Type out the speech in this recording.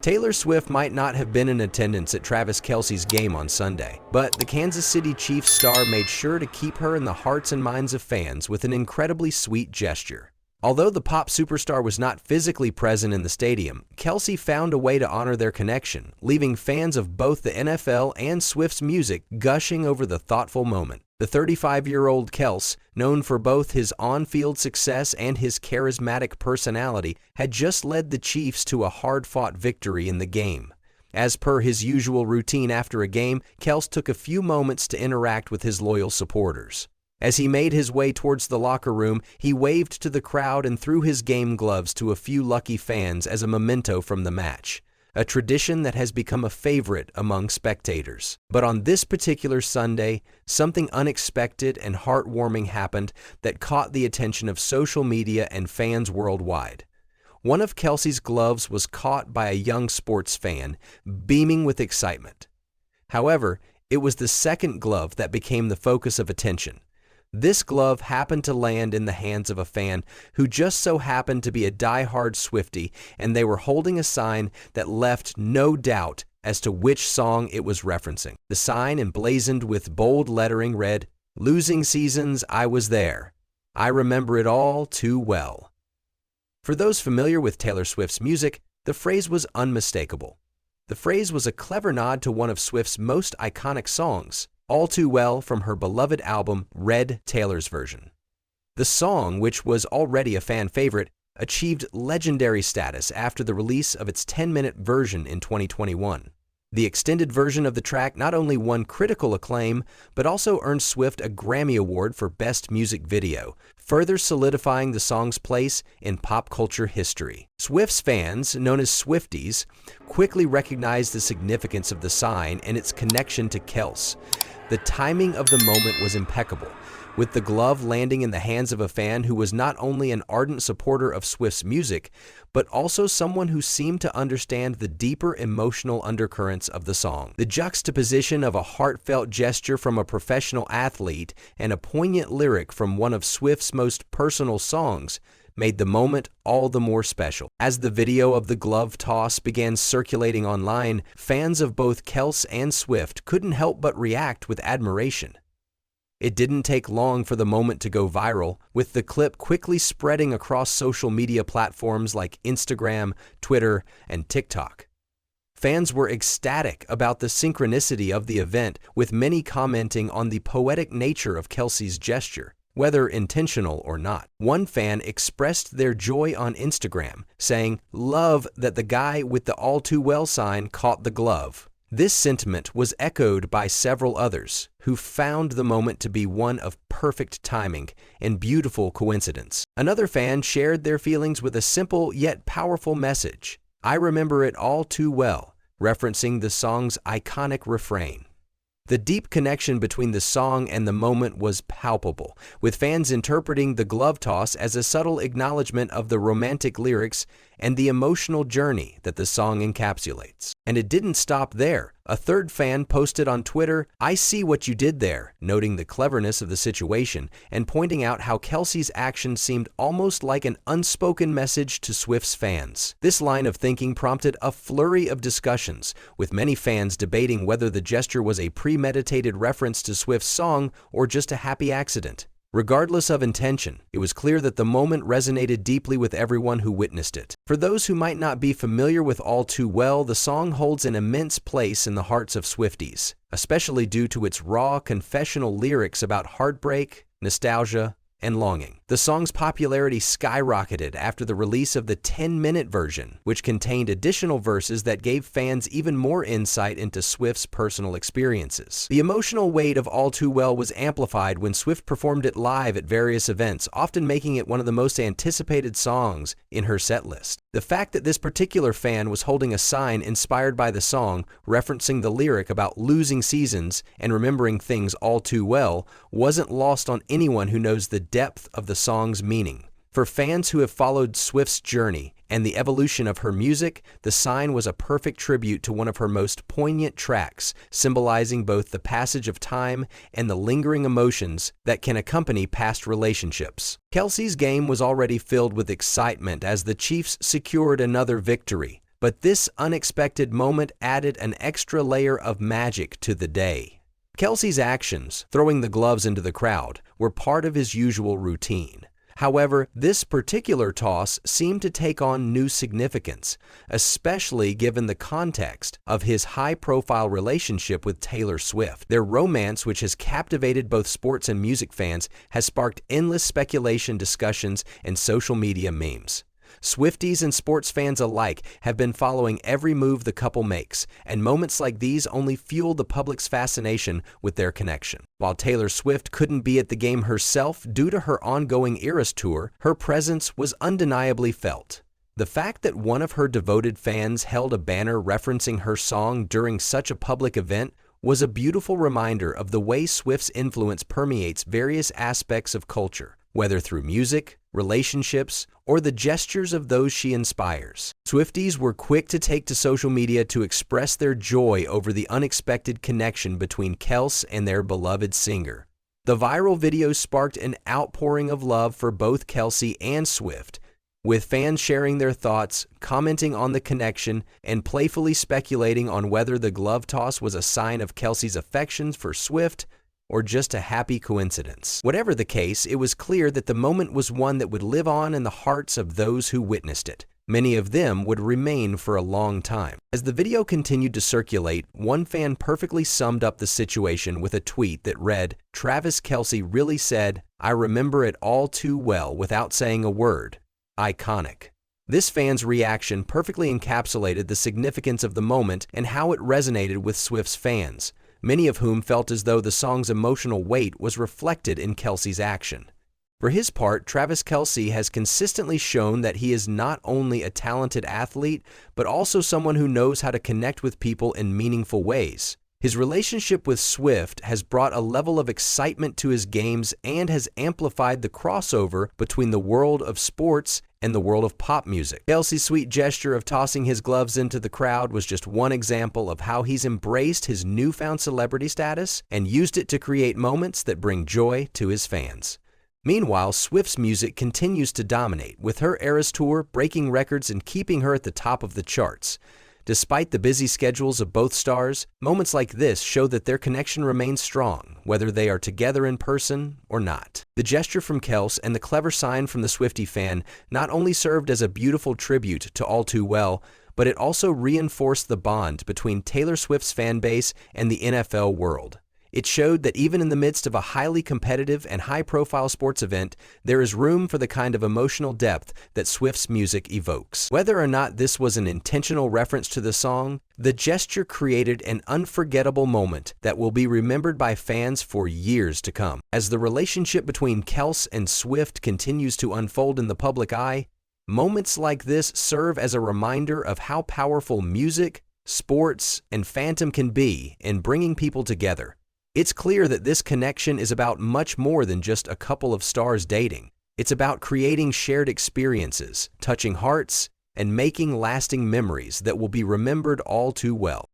Taylor Swift might not have been in attendance at Travis Kelce's game on Sunday, but the Kansas City Chiefs star made sure to keep her in the hearts and minds of fans with an incredibly sweet gesture. Although the pop superstar was not physically present in the stadium, Kelce found a way to honor their connection, leaving fans of both the NFL and Swift's music gushing over the thoughtful moment. The 35-year-old Kelce, known for both his on-field success and his charismatic personality, had just led the Chiefs to a hard-fought victory in the game. As per his usual routine after a game, Kelce took a few moments to interact with his loyal supporters. As he made his way towards the locker room, he waved to the crowd and threw his game gloves to a few lucky fans as a memento from the match, a tradition that has become a favorite among spectators. But on this particular Sunday, something unexpected and heartwarming happened that caught the attention of social media and fans worldwide. One of Kelce's gloves was caught by a young sports fan, beaming with excitement. However, it was the second glove that became the focus of attention. This glove happened to land in the hands of a fan who just so happened to be a die-hard Swiftie, and they were holding a sign that left no doubt as to which song it was referencing. The sign, emblazoned with bold lettering, read, "Losing seasons, I was there. I remember it all too well." For those familiar with Taylor Swift's music, the phrase was unmistakable. The phrase was a clever nod to one of Swift's most iconic songs, All Too Well, from her beloved album Red, Taylor's Version. The song, which was already a fan favorite, achieved legendary status after the release of its 10-minute version in 2021. The extended version of the track not only won critical acclaim, but also earned Swift a Grammy Award for Best Music Video, further solidifying the song's place in pop culture history. Swift's fans, known as Swifties, quickly recognized the significance of the sign and its connection to Kelce. The timing of the moment was impeccable, with the glove landing in the hands of a fan who was not only an ardent supporter of Swift's music, but also someone who seemed to understand the deeper emotional undercurrents of the song. The juxtaposition of a heartfelt gesture from a professional athlete and a poignant lyric from one of Swift's most personal songs made the moment all the more special. As the video of the glove toss began circulating online, fans of both Kelce and Swift couldn't help but react with admiration. It didn't take long for the moment to go viral, with the clip quickly spreading across social media platforms like Instagram, Twitter, and TikTok. Fans were ecstatic about the synchronicity of the event, with many commenting on the poetic nature of Kelce's gesture, whether intentional or not. One fan expressed their joy on Instagram, saying, "Love that the guy with the All Too Well sign caught the glove." This sentiment was echoed by several others, who found the moment to be one of perfect timing and beautiful coincidence. Another fan shared their feelings with a simple yet powerful message, "I remember it all too well," referencing the song's iconic refrain. The deep connection between the song and the moment was palpable, with fans interpreting the glove toss as a subtle acknowledgement of the romantic lyrics and the emotional journey that the song encapsulates. And it didn't stop there. A third fan posted on Twitter, "I see what you did there," noting the cleverness of the situation and pointing out how Kelce's action seemed almost like an unspoken message to Swift's fans. This line of thinking prompted a flurry of discussions, with many fans debating whether the gesture was a premeditated reference to Swift's song or just a happy accident. Regardless of intention, it was clear that the moment resonated deeply with everyone who witnessed it. For those who might not be familiar with All Too Well, the song holds an immense place in the hearts of Swifties, especially due to its raw, confessional lyrics about heartbreak, nostalgia, and longing. The song's popularity skyrocketed after the release of the 10-minute version, which contained additional verses that gave fans even more insight into Swift's personal experiences. The emotional weight of All Too Well was amplified when Swift performed it live at various events, often making it one of the most anticipated songs in her setlist. The fact that this particular fan was holding a sign inspired by the song, referencing the lyric about losing seasons and remembering things all too well, wasn't lost on anyone who knows the depth of the song's meaning. For fans who have followed Swift's journey and the evolution of her music, the sign was a perfect tribute to one of her most poignant tracks, symbolizing both the passage of time and the lingering emotions that can accompany past relationships. Kelce's game was already filled with excitement as the Chiefs secured another victory, But this unexpected moment added an extra layer of magic to the day. Kelce's actions, throwing the gloves into the crowd, were part of his usual routine. However, this particular toss seemed to take on new significance, especially given the context of his high-profile relationship with Taylor Swift. Their romance, which has captivated both sports and music fans, has sparked endless speculation, discussions, and social media memes. Swifties and sports fans alike have been following every move the couple makes, and moments like these only fuel the public's fascination with their connection. While Taylor Swift couldn't be at the game herself due to her ongoing Eras tour, her presence was undeniably felt. The fact that one of her devoted fans held a banner referencing her song during such a public event was a beautiful reminder of the way Swift's influence permeates various aspects of culture, whether through music, relationships, or the gestures of those she inspires. Swifties were quick to take to social media to express their joy over the unexpected connection between Kelce and their beloved singer. The viral video sparked an outpouring of love for both Kelce and Swift, with fans sharing their thoughts, commenting on the connection, and playfully speculating on whether the glove toss was a sign of Kelce's affections for Swift or just a happy coincidence. Whatever the case, it was clear that the moment was one that would live on in the hearts of those who witnessed it. Many of them would remain for a long time. As the video continued to circulate, one fan perfectly summed up the situation with a tweet that read, "Travis Kelce really said, 'I remember it all too well without saying a word.' Iconic." This fan's reaction perfectly encapsulated the significance of the moment and how it resonated with Swift's fans, many of whom felt as though the song's emotional weight was reflected in Kelce's action. For his part, Travis Kelce has consistently shown that he is not only a talented athlete, but also someone who knows how to connect with people in meaningful ways. His relationship with Swift has brought a level of excitement to his games and has amplified the crossover between the world of sports and the world of pop music. Kelce's sweet gesture of tossing his gloves into the crowd was just one example of how he's embraced his newfound celebrity status and used it to create moments that bring joy to his fans. Meanwhile, Swift's music continues to dominate, with her Eras tour breaking records and keeping her at the top of the charts. Despite the busy schedules of both stars, moments like this show that their connection remains strong, whether they are together in person or not. The gesture from Kelce and the clever sign from the Swiftie fan not only served as a beautiful tribute to All Too Well, but it also reinforced the bond between Taylor Swift's fan base and the NFL world. It showed that even in the midst of a highly competitive and high-profile sports event, there is room for the kind of emotional depth that Swift's music evokes. Whether or not this was an intentional reference to the song, the gesture created an unforgettable moment that will be remembered by fans for years to come. As the relationship between Kelce and Swift continues to unfold in the public eye, moments like this serve as a reminder of how powerful music, sports, and fandom can be in bringing people together. It's clear that this connection is about much more than just a couple of stars dating. It's about creating shared experiences, touching hearts, and making lasting memories that will be remembered all too well.